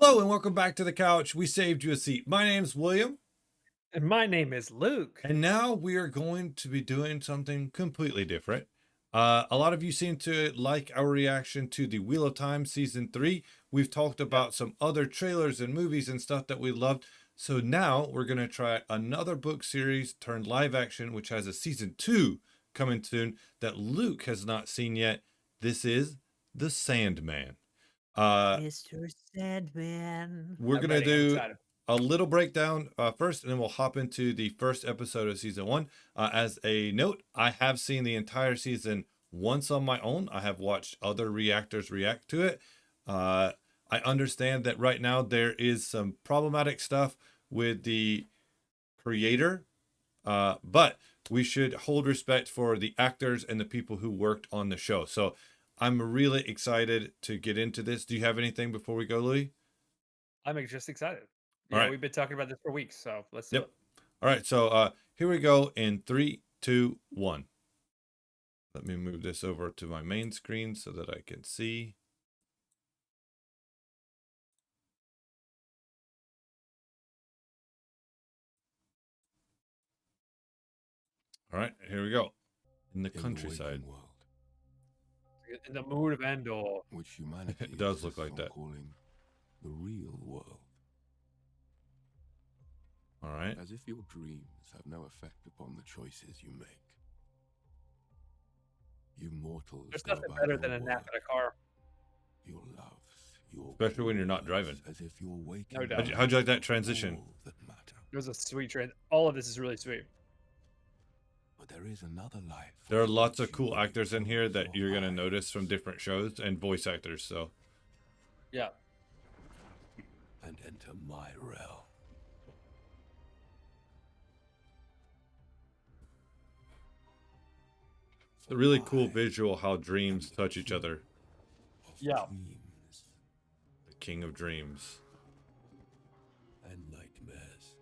Hello and welcome back to the couch. We saved you a seat. My name's William, And my name is Luke. and now we are going to be doing something completely different. A lot of you seem to like our reaction to the Wheel of Time season 3. We've talked Yep. about some other trailers and movies and stuff that we loved. So now we're going to try another book series turned live action, which has a season 2 coming soon that Luke has not seen yet. This is The Sandman. Uh, Mr. Sandman. We're I'm gonna ready. I'm do excited. a little breakdown first, and then we'll hop into the first episode of season 1. As a note, I have seen the entire season once on my own. I have watched other reactors react to it. I understand that right now there is some problematic stuff with the creator, but we should hold respect for the actors and the people who worked on the show. So I'm really excited to get into this. Do you have anything before we go, Louis? I'm just excited. All Yeah, right. we've been talking about this for weeks, so let's do Yep. it. All right, so here we go in three, two, one. Let me move this over to my main screen so that I can see. All right, here we go. In the In countryside. the waking world, In the mood of Endor. which humanity It does look insists like on that. calling the real world, All right. as if your dreams have no effect upon the choices you make. You mortals There's go nothing about better your than a nap work, in a car. your loves, your Especially when you're not careers, driving. as if your waking No doubt. How'd you like that transition? all that matter. It was a sweet trend. All of this is really sweet. But there is another life. There are for lots which of cool you actors in close here that your you're going to eyes. notice from different shows and voice actors. So, Yeah. And enter my realm. it's a really cool I visual how dreams touch each other. of Yeah. dreams The King of Dreams. and nightmares.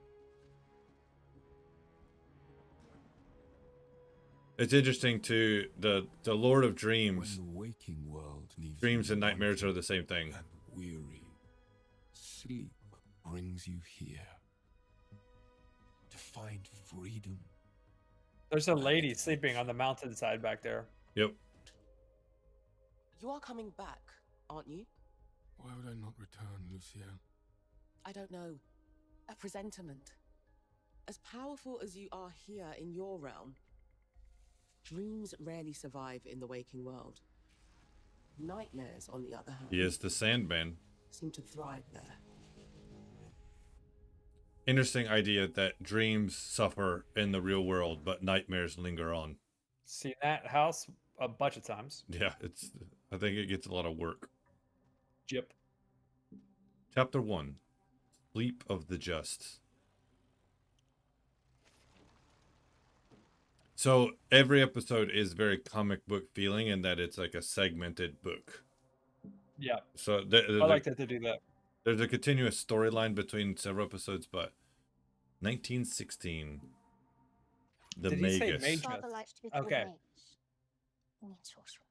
It's interesting to the Lord of When Dreams. the waking world leaves Dreams you and nightmares are wanting the same thing. and weary, sleep brings you here to find freedom. There's a lady sleeping on the mountainside back there. Yep. You are coming back, aren't you? Why would I not return, Lucienne? I don't know. A presentiment. As powerful as you are here in your realm, dreams rarely survive in the waking world. Nightmares, on the other hand, He is the Sandman. seem to thrive there. Interesting idea that dreams suffer in the real world, but nightmares linger on. Seen that house a bunch of times. Yeah, I think it gets a lot of work. Jip. Chapter 1. Sleep of the Just. So every episode is very comic book feeling in that it's like a segmented book. Yeah. So I like that they do that. there's a continuous storyline between several episodes, but 1916. The Did he say Magus. Magus? Father likes to be called Okay. Magus. I mean, sorcerer.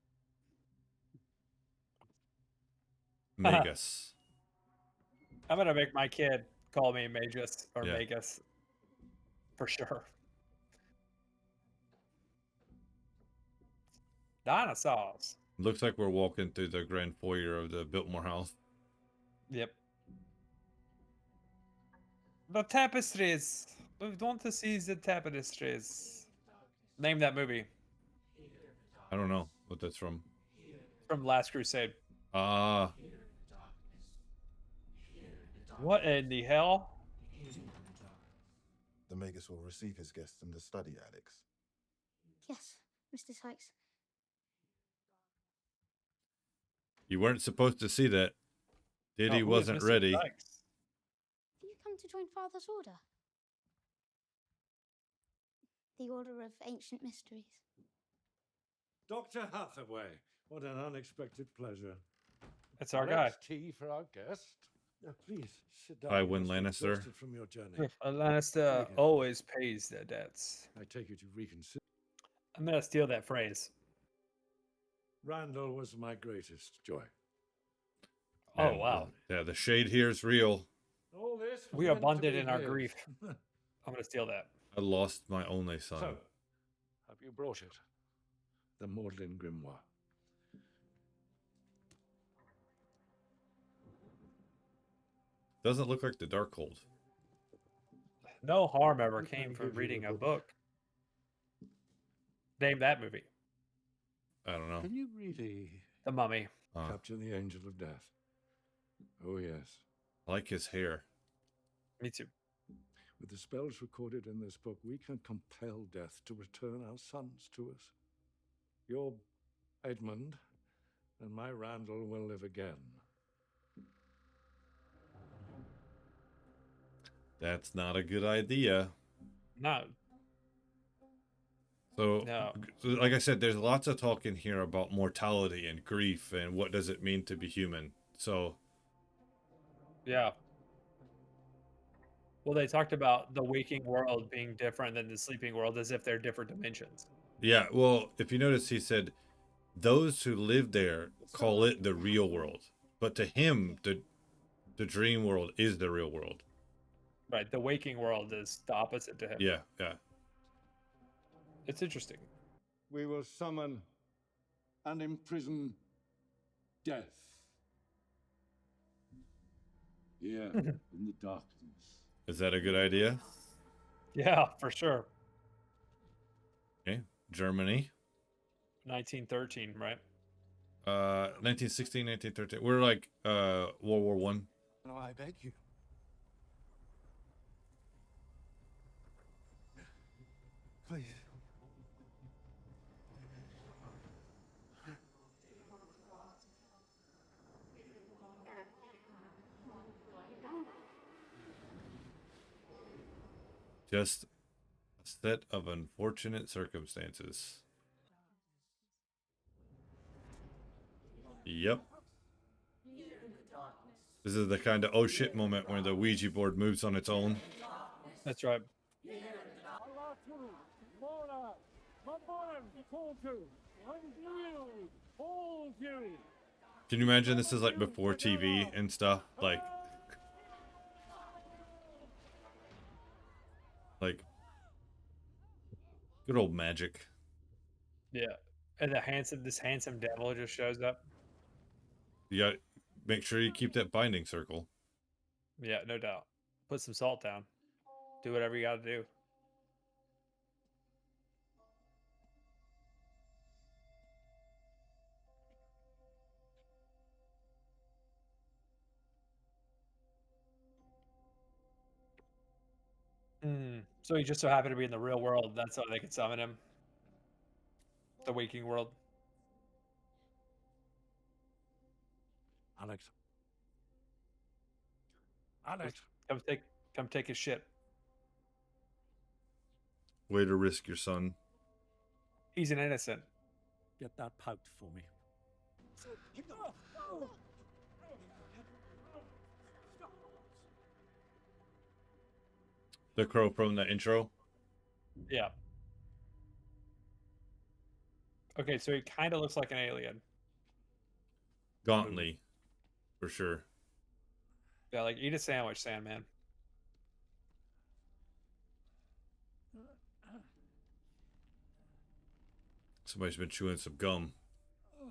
Magus. I'm gonna make my kid call me Magus or Yeah. Magus. For sure. Dinosaurs. Looks like we're walking through the grand foyer of the Biltmore house. Yep. The tapestries. We want to see the tapestries. Name that movie I don't know what that's from. from Last Crusade. Ah, What in the hell? The Magus will receive his guests in the study, Alex. Yes, Mr. Sykes. you weren't supposed to see that. Diddy Oh, who is wasn't Mr. ready. Sykes? Have you come to join Father's order? The Order of Ancient Mysteries. Dr. Hathaway, what an unexpected pleasure. It's our guy. Alex tea for our guest. Please sit down. Tywin You must be Lannister. exhausted from your journey. Lannister always pays their debts. I take you to reconsider. I'm gonna steal that phrase. Randall was my greatest joy. Oh, And, wow. yeah, the shade here is real. All this was We meant to abundant be in our his. grief. I'm going to steal that. I lost my only son. So, have you brought it? The Maudlin Grimoire. Doesn't look like the Darkhold. No harm ever came from reading a book. Name that movie. I don't know. Can you really The Mummy. capture the Angel of Death? Oh, yes. I like his hair. Me too. With the spells recorded in this book, we can compel death to return our sons to us. Your Edmund and my Randall will live again. That's not a good idea. No. So, No. like I said, there's lots of talk in here about mortality and grief and what does it mean to be human. So, Yeah. Well, they talked about the waking world being different than the sleeping world as if they're different dimensions. yeah, well, if you notice, he said those who live there call it the real world. But to him, the dream world is the real world. Right. The waking world is the opposite to him. Yeah, yeah. It's interesting. We will summon and imprison death. Here in the darkness. Is that a good idea? Yeah, for sure. Okay. Germany. 1913, right? 1916, 1913. We're like World War One. No, I beg you. Please. Just a set of unfortunate circumstances. Yep. This is the kind of oh shit moment where the Ouija board moves on its own. That's right. Can you imagine this is like before TV and stuff? Like good old magic. Yeah. And this handsome devil just shows up. You got to make sure you keep that binding circle. Yeah, no doubt. Put some salt down. Do whatever you got to do. So he just so happened to be in the real world. That's how they could summon him. The waking world. Alex. Alex. Come take his shit. Way to risk your son. He's an innocent. Get that pouch for me. The crow from the intro. Yeah. Okay, so he kind of looks like an alien. Gauntly. For sure. Yeah, like eat a sandwich, Sandman. Somebody's been chewing some gum.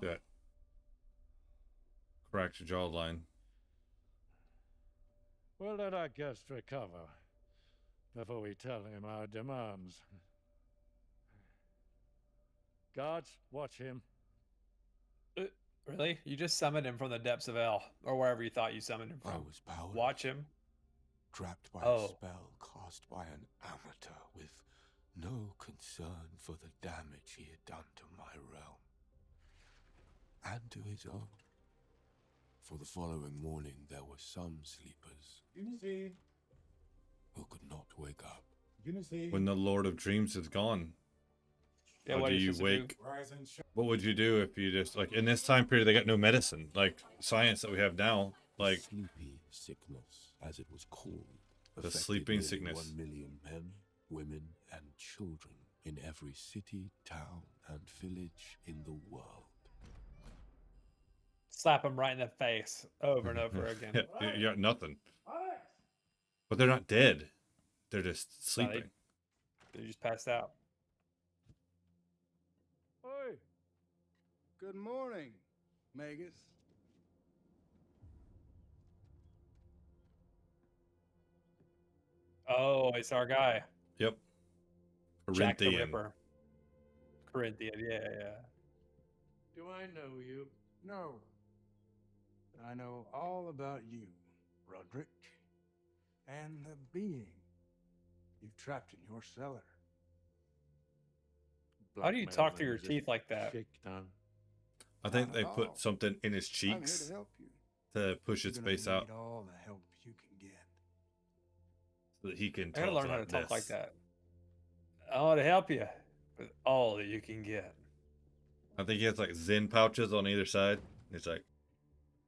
That cracked jawline. We'll let our guest recover before we tell him our demands. Guards, watch him. Really? You just summoned him from the depths of hell, or wherever you thought you summoned him I from. was powerless. Watch him. Trapped by Oh. a spell cast by an amateur with no concern for the damage he had done to my realm. And to his own. For the following morning there were some sleepers who could not wake up. When the Lord of Dreams is gone. Yeah, How what do are you you supposed to do? wake? What would you do if you just like in this time period they got no medicine, like science that we have now, like Sleepy sickness, as it was called. The affected sleeping nearly sickness. 1 million men, women, and children in every city, town, and village in the world. Slap him right in the face over and over again. Yeah, you got nothing. But they're not dead. They're just No, sleeping. they just passed out. Oi! Good morning, Magus. Oh, it's our guy. Yep. Jack the Corinthian. Ripper. Corinthian, yeah. Do I know you? No. I know all about you, Roderick, and the being you've trapped in your cellar. How do you Blackmail talk through your them as if teeth like that? Shakedown. I think Not they at put all. something in his I'm here cheeks to help you. to push You're its gonna face out need all the help you can get. so that he can I gotta talk learn how to like talk like this. that. I want to help you with all that you can get. I think he has like Zen pouches on either side. It's like,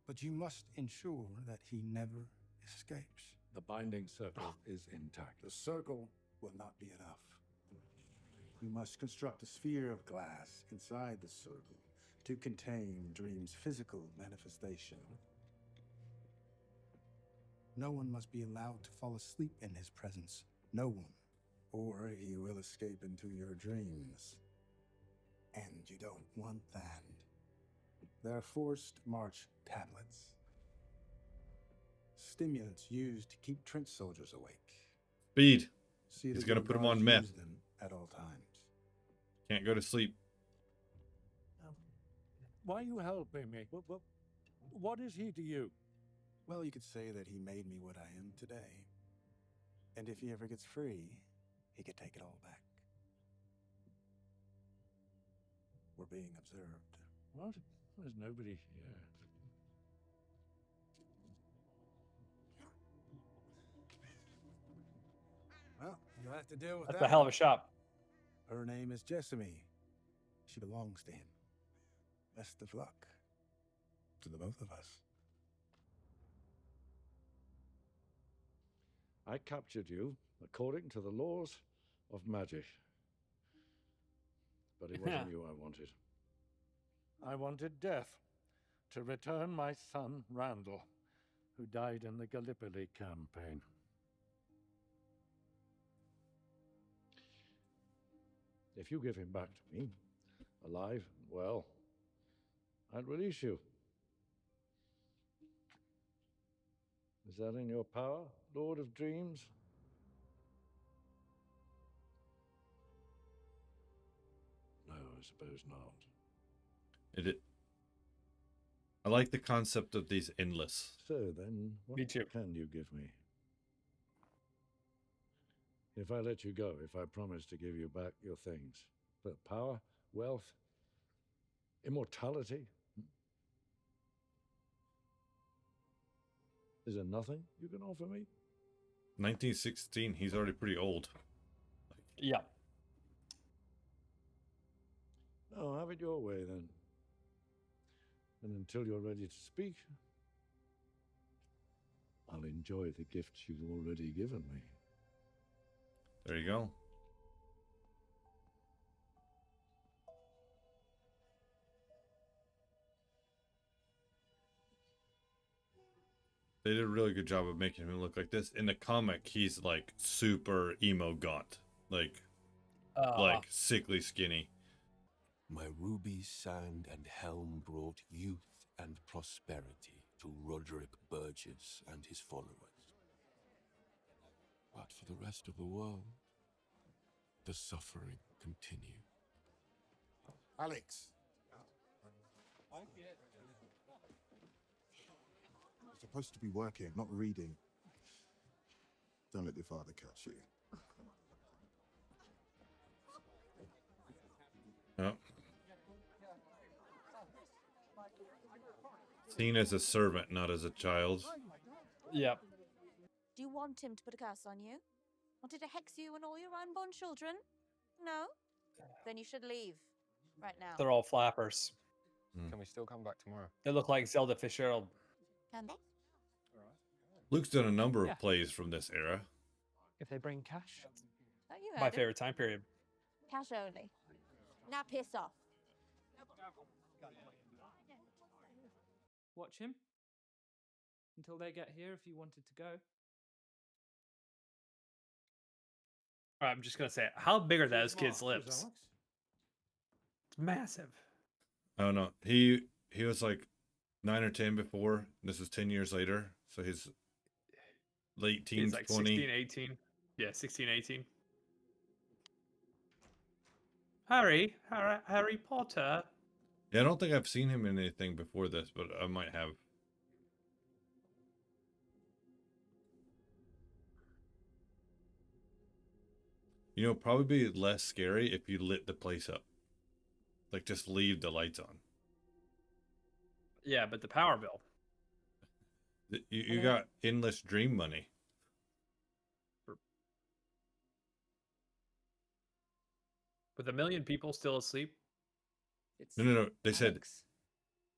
But you must ensure that he never escapes. The binding circle is intact. The circle will not be enough. You must construct a sphere of glass inside the circle to contain Dream's physical manifestation. No one must be allowed to fall asleep in his presence. No one. Or he will escape into your dreams. And you don't want that. They're forced march tablets. Stimulants used to keep trench soldiers awake. speed. See He's that gonna your put 'em guards on meth. use them at all times. Can't go to sleep. Why are you helping me? What is he to you? Well, you could say that he made me what I am today. And if he ever gets free, he could take it all back. We're being observed. What? There's nobody here. Well, you'll have to deal with That's that. a hell of a shop. Her name is Jessamy. She belongs to him. Best of luck to the both of us. I captured you according to the laws of magic. But it wasn't you I wanted. I wanted death to return my son, Randall, who died in the Gallipoli campaign. If you give him back to me, alive and well, I'll release you. Is that in your power, Lord of Dreams? No, I suppose not. I like the concept of these endless. So then, what Me too. can you give me? If I let you go, if I promise to give you back your things, but power, wealth, immortality, is there nothing you can offer me? 1916, he's already pretty old. Yeah. No, have it your way then. And until you're ready to speak, I'll enjoy the gifts you've already given me. There you go. They did a really good job of making him look like this. In the comic, he's like super emo gaunt, like sickly skinny. My ruby, sand, and helm brought youth and prosperity to Roderick Burgess and his followers. But for the rest of the world, the suffering continued. Alex! You're supposed to be working, not reading. Don't let your father catch you. Yep. Seen as a servant, not as a child. Yep. Do you want him to put a curse on you? Wanted to hex you and all your unborn children? No? Then you should leave. Right now. They're all flappers. Can we still come back tomorrow? They look like Zelda Fitzgerald. Can they? Luke's done a number of plays from this era. If they bring cash? Oh, you heard My him. favorite time period. Cash only. Now piss off. watch him until they get here if you wanted to go. I'm just gonna say it. How big are those kids' Mark, lips? Alex. It's massive. I don't know. He was like 9 or 10 before. This is 10 years later, so he's late teens, He's like 20. 16, 18. Yeah, 16, 18. Harry Potter. Yeah, I don't think I've seen him in anything before this, but I might have. You know, probably be less scary if you lit the place up. Like, just leave the lights on. Yeah, but the power bill. You got endless dream money. With 1 million people still asleep. No. They said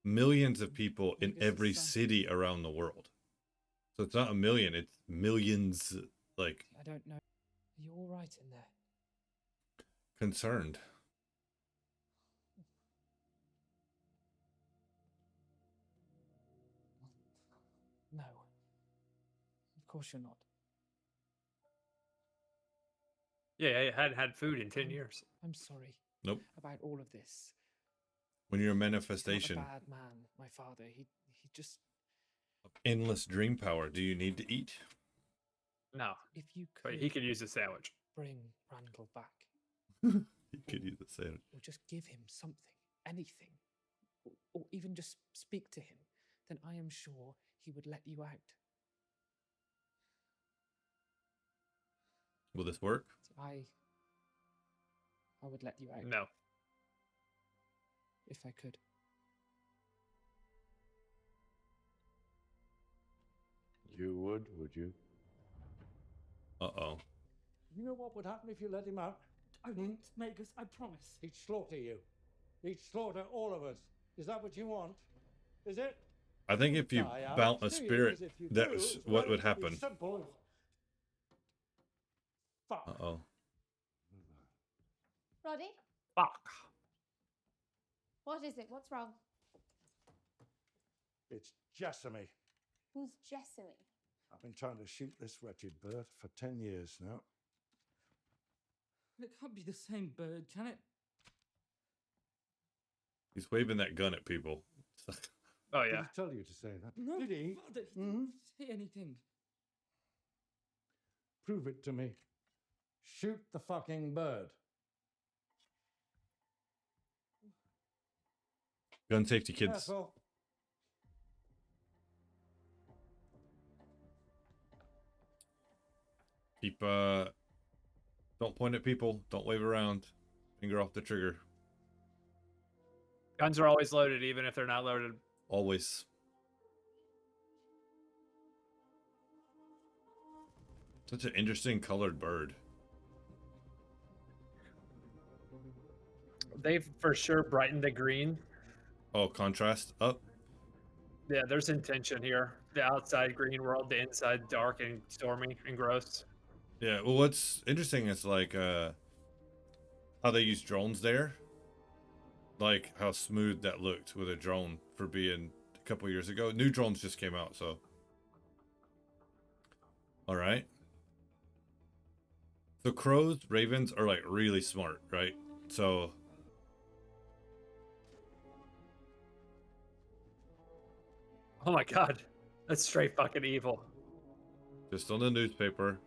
millions of people in every city around the world. So it's not 1 million, it's millions. Like, I don't know. Are you all right in there? concerned. No. Of course you're not. Yeah, I hadn't had food in 10 years. I'm sorry. Nope. About all of this. When you're a He's manifestation. not a bad man, my father. He just... Endless dream power. Do you need to eat? No. If you could... But he could use a sandwich. Bring Randall back. He could use a sandwich. Or just give him something. Anything. Or even just speak to him. Then I am sure he would let you out. Will this work? I would let you out. No. If I could. You would you? Uh-oh. You know what would happen if you let him out? I won't, Magus, I promise. He'd slaughter you. He'd slaughter all of us. Is that what you want? Is it? I think if you Die out, bound a do you? spirit, 'Cause if you that's do, what well, would it'll be happen. Simple as... Fuck. Uh-oh. Roddy, Fuck. what is it? What's wrong? It's Jessamy. Who's Jessamy? I've been trying to shoot this wretched bird for 10 years now. It can't be the same bird, can it? He's waving that gun at people. Oh, Did yeah. he tell you to say that? No, Did he? Father, he didn't say anything. Prove it to me. Shoot the fucking bird. Gun safety kids. Careful. Keep, don't point at people. Don't wave around. Finger off the trigger. Guns are always loaded, even if they're not loaded. Always. Such an interesting colored bird. They've for sure brightened the green. Oh, contrast up. Yeah, there's intention here. The outside green world, the inside dark and stormy and gross. Yeah, well, what's interesting is like how they use drones there. Like how smooth that looked with a drone for being a couple years ago. New drones just came out, so. All right. So crows, ravens are like really smart, right? So. Oh my god. That's straight fucking evil. Just on the newspaper.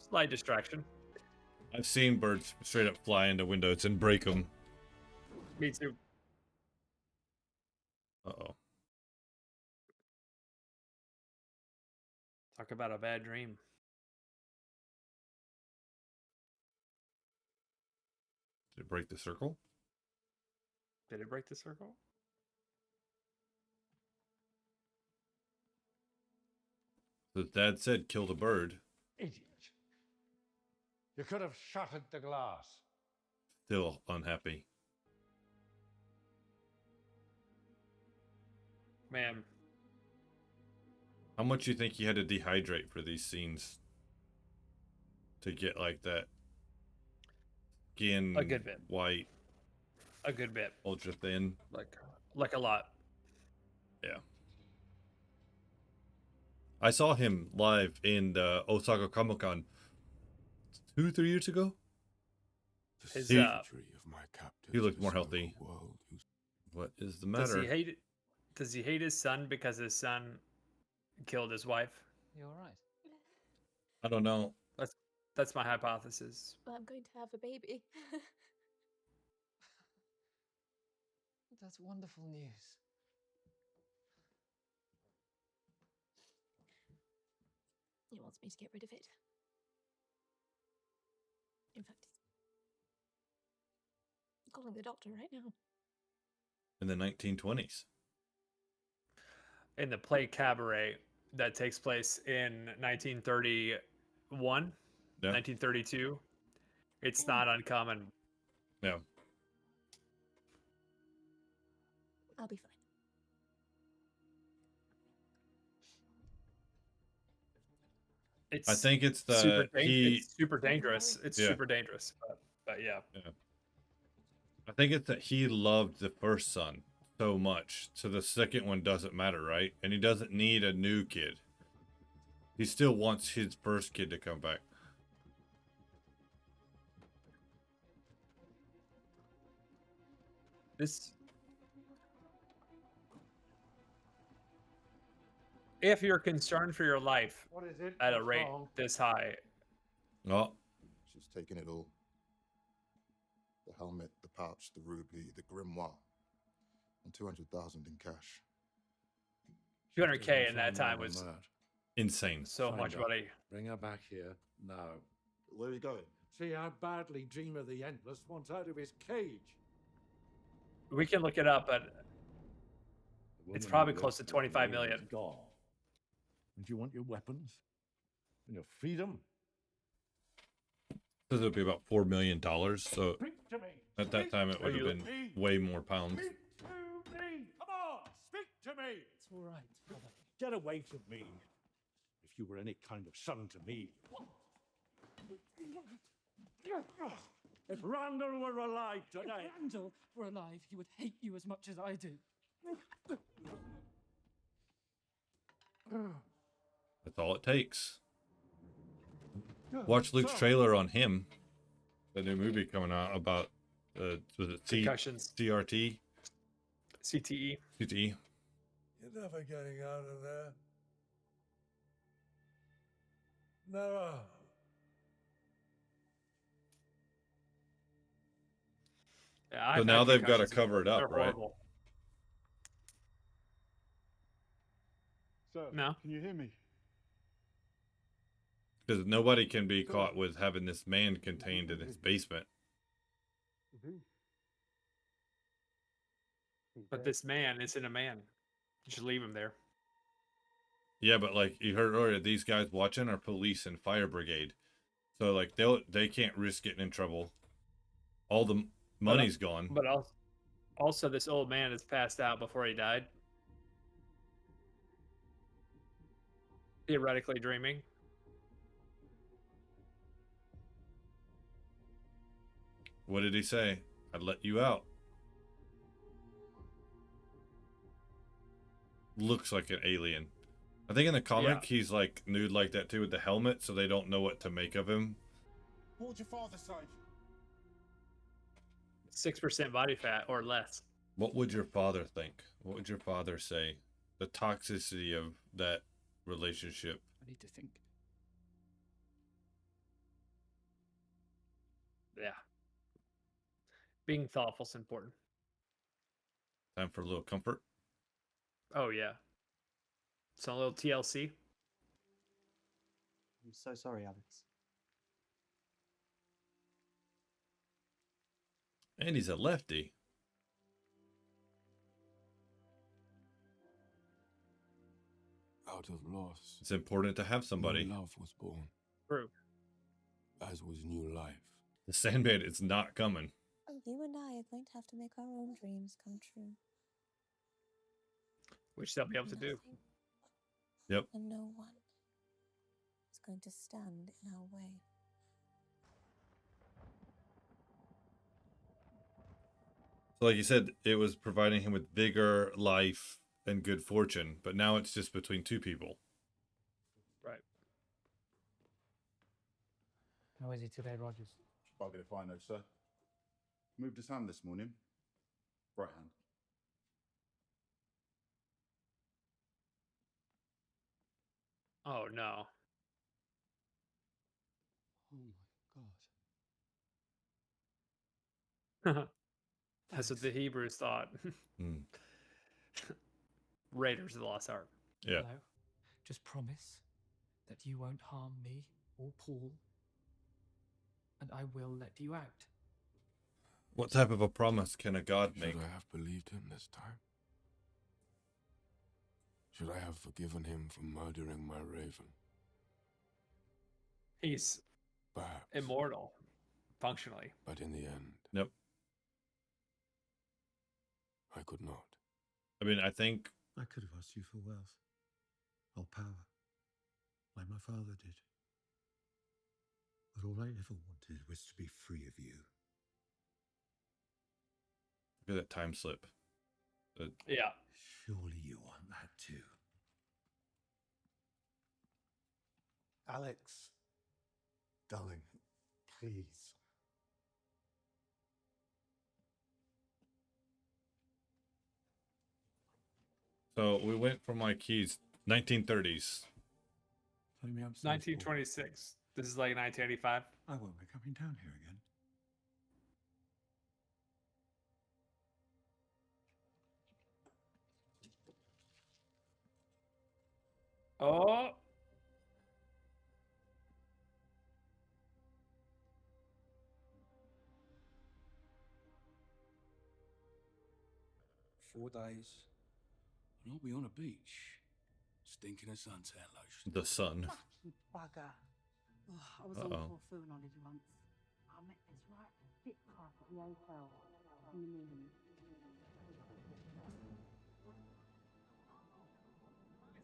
Slight distraction. I've seen birds straight up fly into windows and break them. Me too. Uh-oh. Talk about a bad dream. Did it break the circle? Did it break the circle? So Dad said kill the bird. Idiot. You could have shattered the glass. Still unhappy. Man. How much you think you had to dehydrate for these scenes? To get like that skin A good bit. white. A good bit. ultra thin. Like a lot. Yeah. I saw him live in the Osaka Comic Con 2-3 years ago. His He- Of my captors He looked more discover healthy. a world whose What is the does matter? he hate does he hate his son because his son killed his wife? You all right? I don't know. That's my hypothesis. Well, I'm going to have a baby. That's wonderful news. He wants me to get rid of it. In fact, he's calling the doctor right now. In the 1920s. In the play Cabaret that takes place in 1931, Yeah. 1932, it's not uncommon. Yeah. I'll be fine. It's I think it's the it's super dangerous. It's Yeah. super dangerous, but yeah. I think it's that he loved the first son so much, so the second one doesn't matter, right? And he doesn't need a new kid. He still wants his first kid to come back. If you're concerned for your life What is it? at a What's rate wrong? this high, Oh, She's taken it all. The helmet, the pouch, the ruby, the grimoire, and 200,000 in cash. 200K in that time More was than that. insane. so Find much her. money. Bring her back here now. Where are you going? See how badly Dreamer the Endless wants out of his cage. We can look it up, but The It's woman probably who close to left 25 you million. is gone. And you want your weapons and your freedom? Says it'll be about $4 million. So Speak to me. at that Speak time, it to would have you- been me. way more pounds. Speak to me. Come on, speak to me. It's all right, brother. Get away from me. If you were any kind of son to me. If Randall were alive If today. Randall were alive, he would hate you as much as I do. That's all it takes. Watch Luke's trailer on him. The new movie coming out about was it Concussions. CRT? CTE. CTE. You're never getting out of there. Never. Yeah, So I've now had they've got to concussions cover it before. up, They're right? horrible. Sir, No. can you hear me? Because nobody can be caught with having this man contained in his basement. But this man isn't a man. You should leave him there. Yeah, but like you heard earlier, these guys watching are police and fire brigade, so like they can't risk getting in trouble. All the money's gone. But also, this old man is passed out before he died. Theoretically dreaming. What did he say? I'd let you out. Looks like an alien. I think in the comic he's like nude like that too with the helmet, so they don't know what to make of him. What would your father say? 6% body fat or less. What would your father think? What would your father say? The toxicity of that relationship. I need to think. Yeah. Being thoughtful is important. Time for a little comfort. Oh, yeah. So a little TLC. I'm so sorry, Alex. And he's a lefty. Out of loss, It's important to have somebody. new love was born, True. as was new life. The Sandman is not coming. You and I are going to have to make our own dreams come true. Which they'll be able to do. Nothing Yep. and no one is going to stand in our way. So like you said, it was providing him with vigor, life, and good fortune, but now it's just between two people. Right. How is he today, Rogers? Bugger if I know, sir. Moved his hand this morning. Right hand. Oh no. Oh my god. That's what the Hebrews thought. Hmm. Raiders of the Lost Ark. Yeah. Hello? Just promise that you won't harm me or Paul, and I will let you out. What type of a promise can a god Should make? I have believed him this time? Should I have forgiven him for murdering my raven? He's Perhaps. immortal, functionally. But in the end, Yep. I could not. I mean, I think I could have asked you for wealth or power, like my father did. But all I ever wanted was to be free of you. look at that time slip. Yeah. Surely you want that too. Alex, darling, please. So we went from my keys 1930s. Tell me I'm 1926. This is like 1985. I won't be coming down here again. Oh. "4 days, and I'll be on a beach, stinking of suntan lotion." The sun. Lucky bugger. Oh, I was Uh-oh. on Corfu holiday once. I met this right fit type at the hotel in the morning.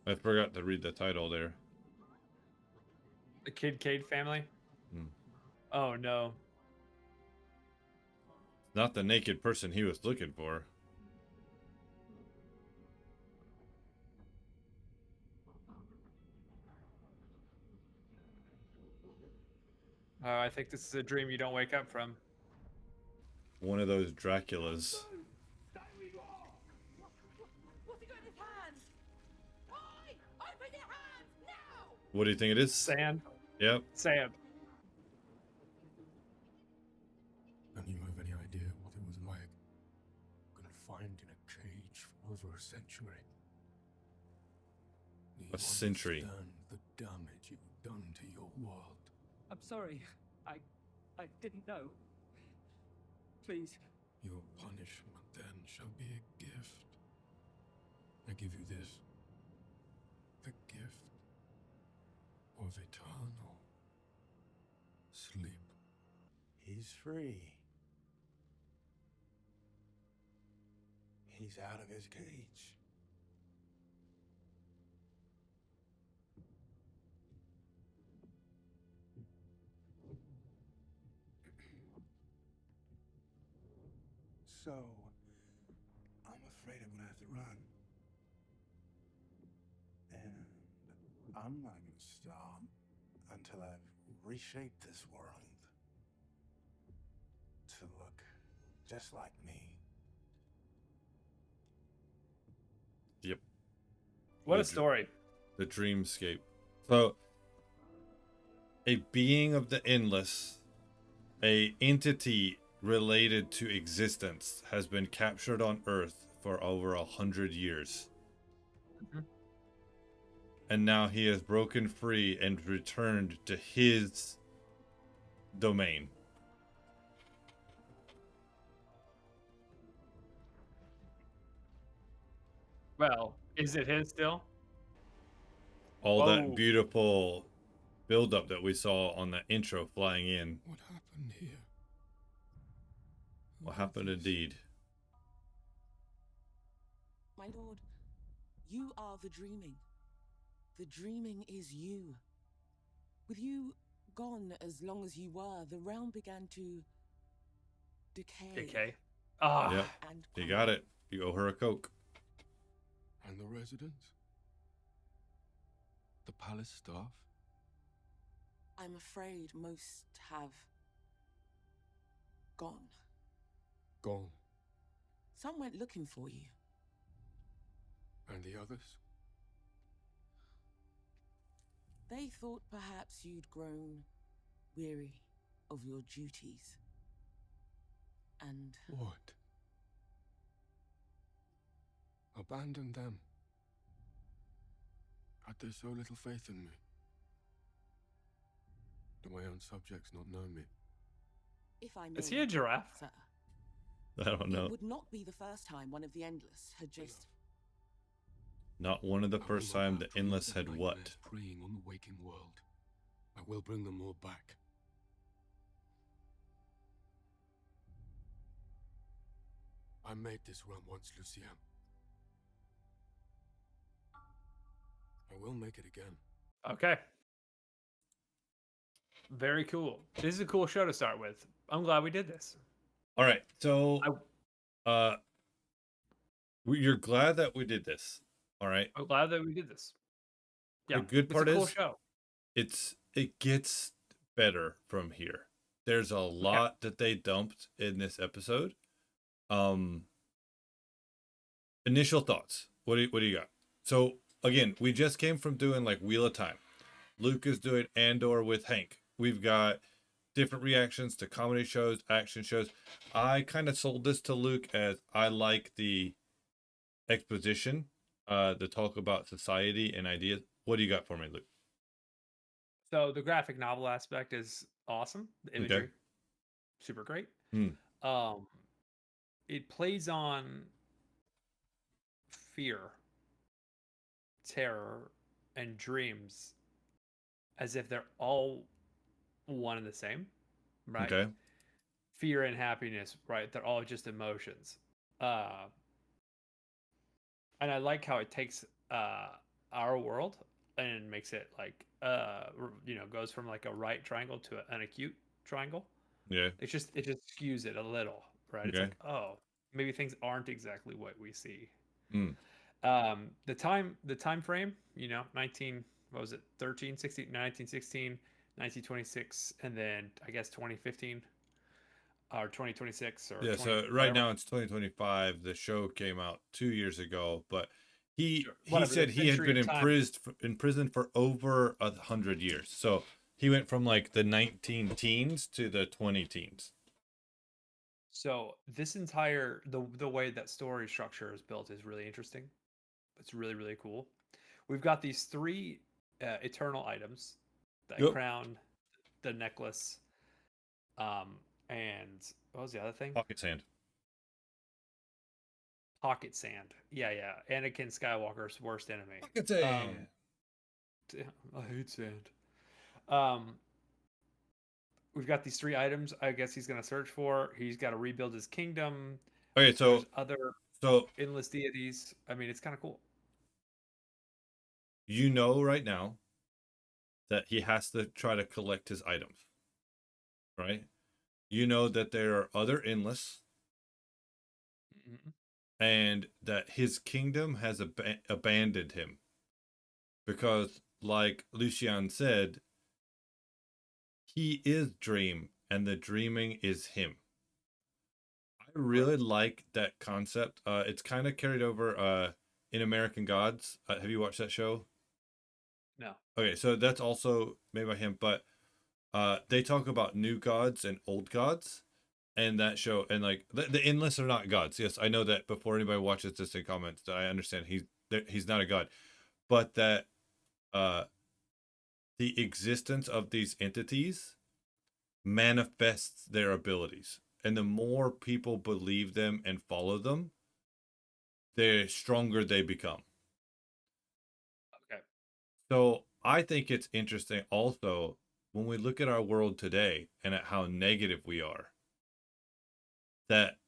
I forgot to read the title there. The Kincaid family? Hmm. Oh no. Not the naked person he was looking for. I think this is a dream you don't wake up from. One of those Draculas. What's he got in his hands? Oi! Open your hands now! What do you think it is? Sand? Yep. Sand. And you have any idea what it was like? Confined in a cage for over a century. Do you A century. understand the damage you've done to your world? I'm sorry. I didn't know. Please. Your punishment then shall be a gift. I give you this. The gift of eternal sleep. He's free. He's out of his cage. So, I'm afraid I'm gonna have to run. And I'm not gonna stop until I've reshaped this world to look just like me. Yep. What a story. The dreamscape. So, a being of the endless, a entity related to existence, has been captured on Earth for over 100 years. Mhm. And now he has broken free and returned to his domain. Well, is it his still? All Whoa. that beautiful buildup that we saw on the intro flying in. What happened here? What happened indeed. My lord, you are the dreaming. The dreaming is you. With you gone as long as you were, the realm began to decay. Decay. Ah, Yep. And You got it. You owe her a Coke. And the residents? The palace staff? I'm afraid most have gone. Gone. Some went looking for you. And the others? They thought perhaps you'd grown weary of your duties. And What? Abandon them? Had they so little faith in me? Do my own subjects not know me? if I may, is he a giraffe? sir, I don't know. it would not be the first time one of the Endless had just... Not one of the I will first not time the outlive Endless the had what? nightmares preying on the waking world. I will bring them all back. I made this realm once, Lucien. I will make it again. Okay. Very cool. This is a cool show to start with. I'm glad we did this. All right. So, you're glad that we did this. All right. I'm glad that we did this. Yeah. The good part it's a cool is show. it gets better from here. There's a lot that they dumped in this episode. Initial thoughts. What do you got? So again, we just came from doing like Wheel of Time. Luke is doing Andor with Hank. We've got different reactions to comedy shows, action shows. I kind of sold this to Luke as I like the exposition, the talk about society and ideas. What do you got for me, Luke? So the graphic novel aspect is awesome. The imagery, super great. It plays on fear, terror, and dreams as if they're all one and the same, right? Okay. Fear and happiness, right? They're all just emotions. And I like how it takes our world and makes it like goes from like a right triangle to an acute triangle. Yeah. It just skews it a little, right? It's Okay. like, oh, maybe things aren't exactly what we see. Mm. The time frame, 19, what was it, 13, 16, 1916, 1926, and then I guess 2015 or 2026 or yeah. 20, So right whatever. now it's 2025. The show came out 2 years ago, but he Whatever, said the he had century been of time. imprisoned for over 100 years. So he went from like the 19 teens to the 20 teens. So this entire the way that story structure is built is really interesting. It's really, really cool. We've got these three eternal items: the crown, the necklace, and what was the other thing? Pocket sand. Pocket sand. Yeah. Anakin Skywalker's worst enemy. Pocket sand. I hate sand. We've got these three items. I guess he's gonna search for. He's got to rebuild his kingdom. Okay, so there's other endless deities. I mean, it's kind of cool. You know right now that he has to try to collect his items, right? You know that there are other endless, and that his kingdom has abandoned him because, like Lucien said, he is Dream, and the dreaming is him. I really like that concept. It's kind of carried over in American Gods. Have you watched that show? No. Okay, so that's also made by him, but they talk about new gods and old gods in that show, and like the endless are not gods. Yes, I know that before anybody watches this in comments that I understand he's not a god, but that the existence of these entities manifests their abilities, and the more people believe them and follow them, the stronger they become. Okay. So I think it's interesting also when we look at our world today and at how negative we are, that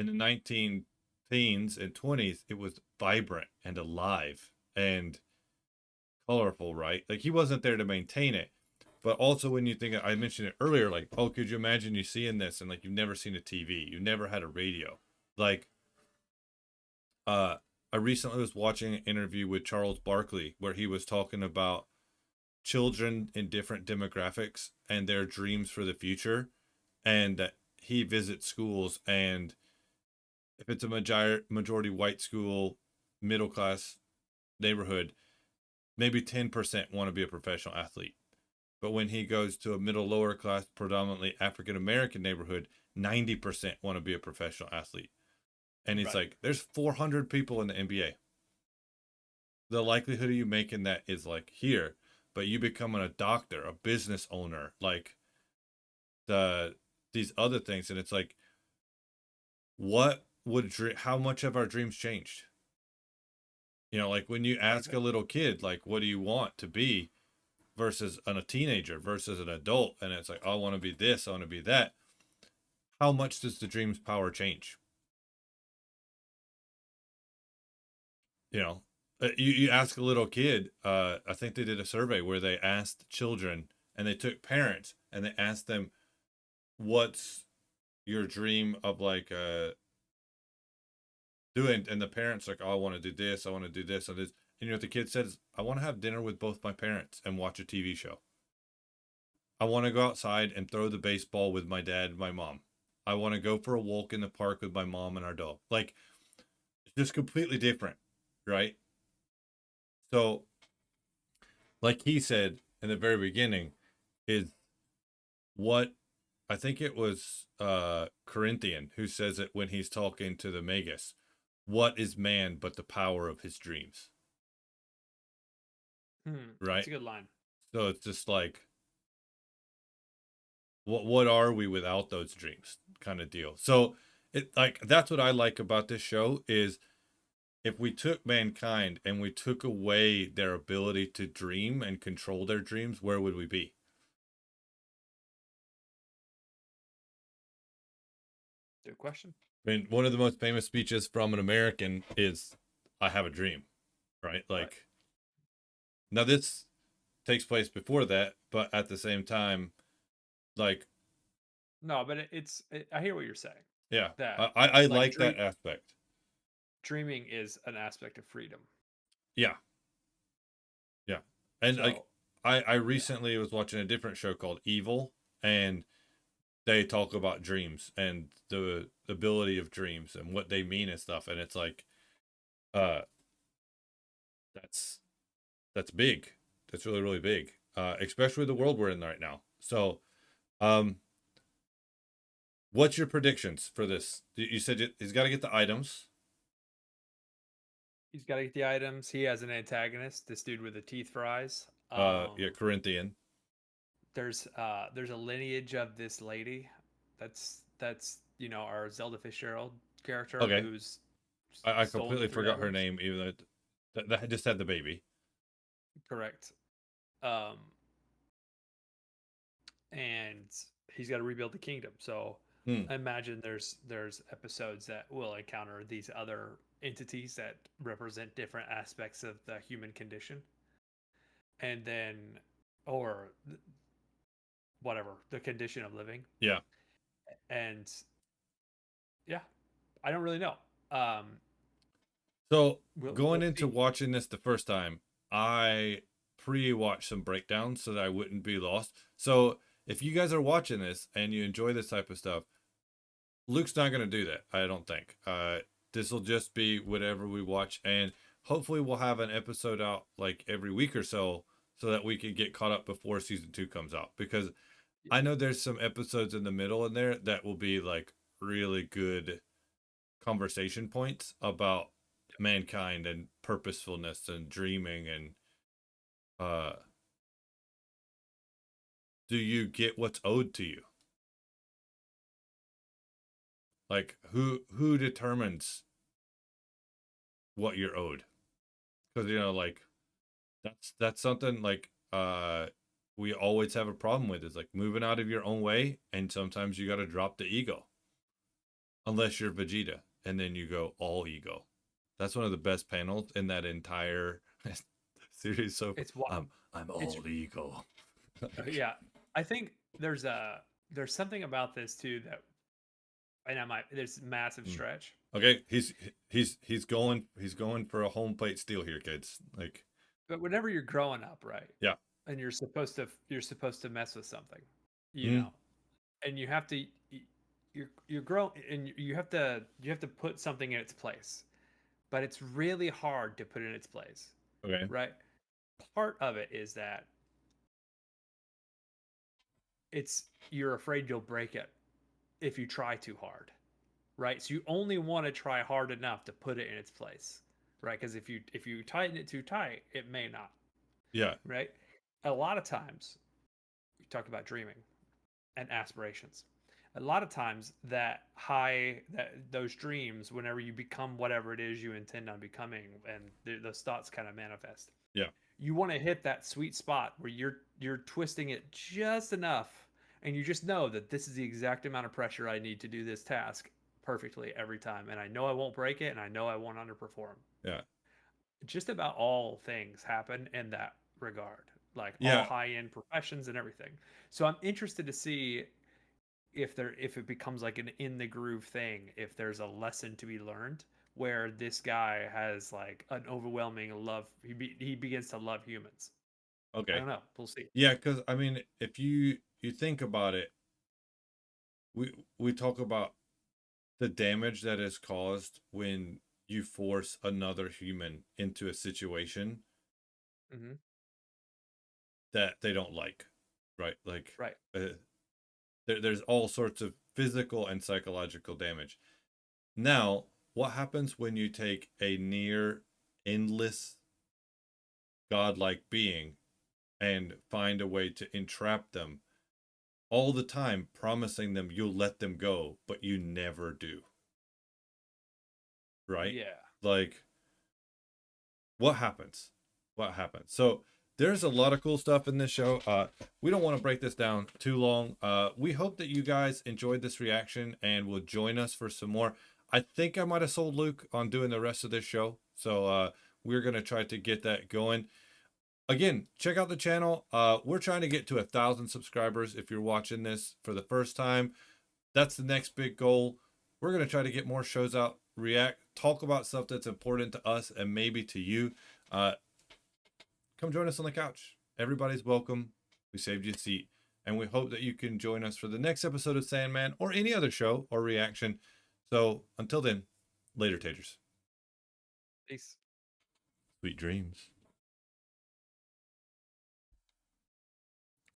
in the 19 teens and 20s, it was vibrant and alive and colorful, right? Like he wasn't there to maintain it, But also when you think, I mentioned it earlier, like, oh, could you imagine you seeing this and like you've never seen a TV, you've never had a radio, like, I recently was watching an interview with Charles Barkley where he was talking about children in different demographics and their dreams for the future, and that he visits schools, and if it's a majority white school, middle class neighborhood, maybe 10% want to be a professional athlete. But when he goes to a middle lower class, predominantly African American neighborhood, 90% want to be a professional athlete. And he's like, there's 400 people in the NBA. The likelihood of you making that is like here, but you becoming a doctor, a business owner, like these other things, and it's like, how much have our dreams changed? You know, like when you ask a little kid, like, what do you want to be, versus a teenager versus an adult, and it's like, I want to be this, I want to be that. How much does the dream's power change? You know, you ask a little kid, I think they did a survey where they asked children and they took parents and they asked them, what's your dream of like doing? And the parents like, oh, I want to do this, I want to do this and this. And you know what the kid says? I want to have dinner with both my parents and watch a TV show. I want to go outside and throw the baseball with my dad and my mom. I want to go for a walk in the park with my mom and our dog. Like, it's just completely different, right? So, like he said in the very beginning, is what I think it was Corinthian who says it when he's talking to the Magus. What is man but the power of his dreams? Right? That's a good line. So it's just like, what are we without those dreams, kind of deal. So it, like, that's what I like about this show is, if we took mankind and we took away their ability to dream and control their dreams, where would we be? Good question. I mean, one of the most famous speeches from an American is, I have a dream, right? Like, now this takes place before that, but at the same time, like, no, but I hear what you're saying. Yeah, that I like that aspect. Dreaming is an aspect of freedom. Yeah. And So, like, I recently was watching a different show called Evil, and they talk about dreams and the ability of dreams and what they mean and stuff, and it's like, that's big. That's really, really big, especially the world we're in right now. So, what's your predictions for this? You said he's got to get the items. He's got to get the items. He has an antagonist, this dude with the teeth for eyes. Yeah, Corinthian. There's a lineage of this lady. That's you know, our Zelda Fitzgerald character. Okay. Who's I completely forgot her name, even though that just had the baby. Correct. And he's got to rebuild the kingdom. So I imagine there's episodes that will encounter these other entities that represent different aspects of the human condition, and then, or whatever, the condition of living. Yeah. And yeah, I don't really know. So going into watching this the first time, I pre-watched some breakdowns so that I wouldn't be lost. So if you guys are watching this and you enjoy this type of stuff, Luke's not going to do that, I don't think. This will just be whatever we watch, and hopefully we'll have an episode out like every week or so that we can get caught up before season 2 comes out, because I know there's some episodes in the middle in there that will be like really good conversation points about mankind and purposefulness and dreaming, and do you get what's owed to you? Like, who determines what you're owed? Because, you know, like, that's something like we always have a problem with, is like moving out of your own way, and sometimes you got to drop the ego, unless you're Vegeta, and then you go all ego. That's one of the best panels in that entire series. So I'm all ego. Yeah, I think there's something about this too that, and there's massive stretch. Okay, he's going for a home plate steal here, kids. Like, But whenever you're growing up, right? yeah. And you're supposed to mess with something, you Mhm. know, and you have to you're grow and you have to put something in its place, but it's really hard to put in its place, Okay. right? Part of it is that you're afraid you'll break it if you try too hard, right? So you only want to try hard enough to put it in its place, right? Because if you tighten it too tight, it may not, Yeah. right? A lot of times, we talk about dreaming and aspirations. A lot of times, those dreams, whenever you become whatever it is you intend on becoming, and those thoughts kind of manifest. Yeah. You want to hit that sweet spot where you're twisting it just enough, and you just know that this is the exact amount of pressure I need to do this task perfectly every time, and I know I won't break it, and I know I won't underperform. Yeah. Just about all things happen in that regard, like all Yeah. high-end professions and everything. So I'm interested to see if it becomes like an in the groove thing, if there's a lesson to be learned where this guy has like an overwhelming love, he begins to love humans. I Okay. don't know, we'll see. Yeah, because I mean, if you think about it, we talk about the damage that is caused when you force another human into a situation Hmm. that they don't like, right? Like, Right. there's all sorts of physical and psychological damage. Now, what happens when you take a near endless godlike being and find a way to entrap them all the time, promising them you'll let them go, but you never do? Right? Yeah. Like, what happens? What happens? So there's a lot of cool stuff in this show. We don't want to break this down too long. We hope that you guys enjoyed this reaction and will join us for some more. I think I might have sold Luke on doing the rest of this show, so we're gonna try to get that going. Again, check out the channel. We're trying to get to 1,000 subscribers. If you're watching this for the first time, that's the next big goal. We're gonna try to get more shows out, react, talk about stuff that's important to us and maybe to you. Come join us on the couch. Everybody's welcome. We saved you a seat. And we hope that you can join us for the next episode of Sandman or any other show or reaction. So until then, later, taters. Peace. Sweet dreams.